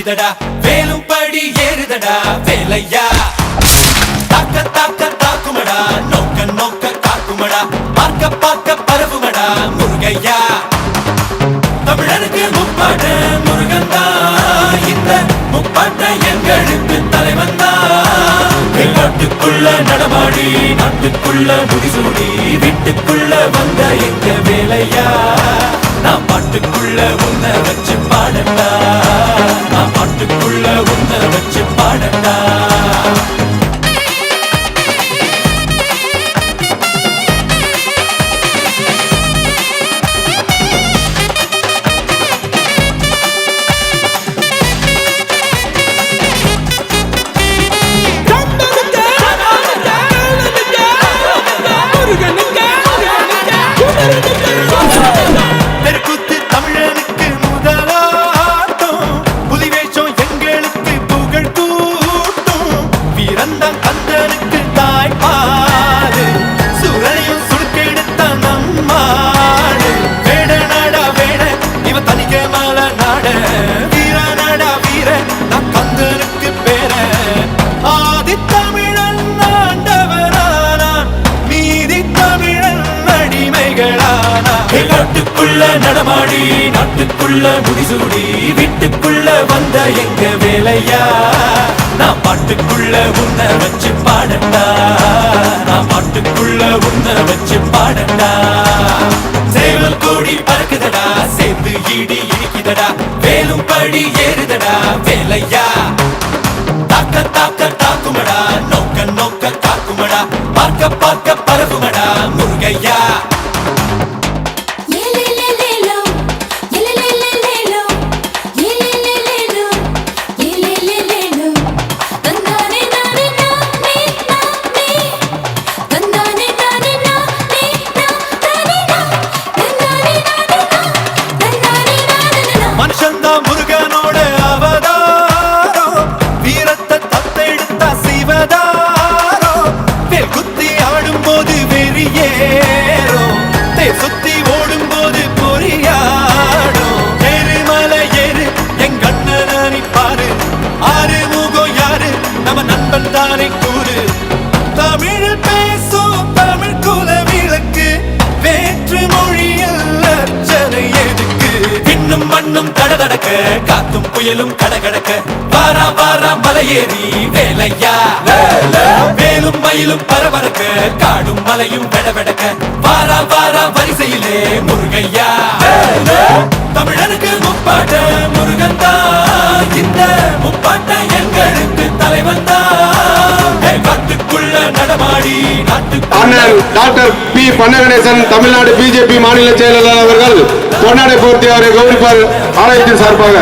இடிக்குதடா வேலும் படி ஏறுதடா வேலையா தாக்க தாக்க தாக்குமடா நோக்க நோக்க காக்குமடா பார்க்க பார்க்க பரவுமடா முருகையா தமிழனுக்கு முப்பாட்ட முருகந்தா இந்த முப்பாட்ட எங்களுக்கு தலைவந்தா நாட்டுக்குள்ள நடமாடி நாட்டுக்குள்ள முடிசூடி வீட்டுக்குள்ள வந்த எங்க வேலையா நான் பாட்டுக்குள்ள உன்னை வச்சு பாடட்டா நான் பாட்டுக்குள்ள உன்னை வச்சு பாடட்டா நாட்டுக்குள்ள நடமாடி நாட்டுக்குள்ள முடிசூடி வீட்டுக்குள்ள வந்த எங்க வேலையா நான் பாட்டுக்குள்ள உன்னை வச்சு பாடட்டா நான் பாட்டுக்குள்ள உன்னை வச்சு பாடட்டா சேவல் கோடி பறக்குதடா சேர்ந்து இடி இடிக்குதடா வேலும் படி ஏறுதடா வேலையா தாக்க தாக்க தாக்குமடா நோக்க நோக்க காக்குமடா பார்க்க பார்க்க பரவுமடா முருகையா மனுஷந்தா முருகனோட அவதாரம் வீரத்தை தத்தெடுத்தா சிவதாரோ வேல் குத்தி ஆடும் போது வெறியேறோ தேர் சுத்தி ஓடும் போது பொறியாடும் எருமலை ஏறு எங்க அண்ணனை பாரு ஆறு முகம் யாரு நம்ம நண்பன் தானே கூறு தமிழில் பேசும் தமிழ் குல விளக்கு வேற்று மொழியில் அர்ச்சனை எதுக்கு விண்ணும் மண்ணும் கடகடக்க காத்தும் புயலும் கடகடக்க வாரா வாரா மலையேறி வேலையா வேலும் மயிலும் பரபரக்க காடும் மலையும் வெடவெடக்க வாரா வாரா வரிசையிலே முருகையா தமிழனுக்கு முப்பாட்ட முருகந்தா இந்த முப்பாட்ட எங்களுக்கு தலைவந்தா காட்டுக்குள்ள நடமாடி அண்ணன் டாக்டர் பி பன்னகணேசன் தமிழ்நாடு பிஜேபி மாநில செயலாளர் அவர்கள் பொன்னாடை போர்த்தி அவரை கௌரவிப்பார் ஆலயத்தின் சார்பாக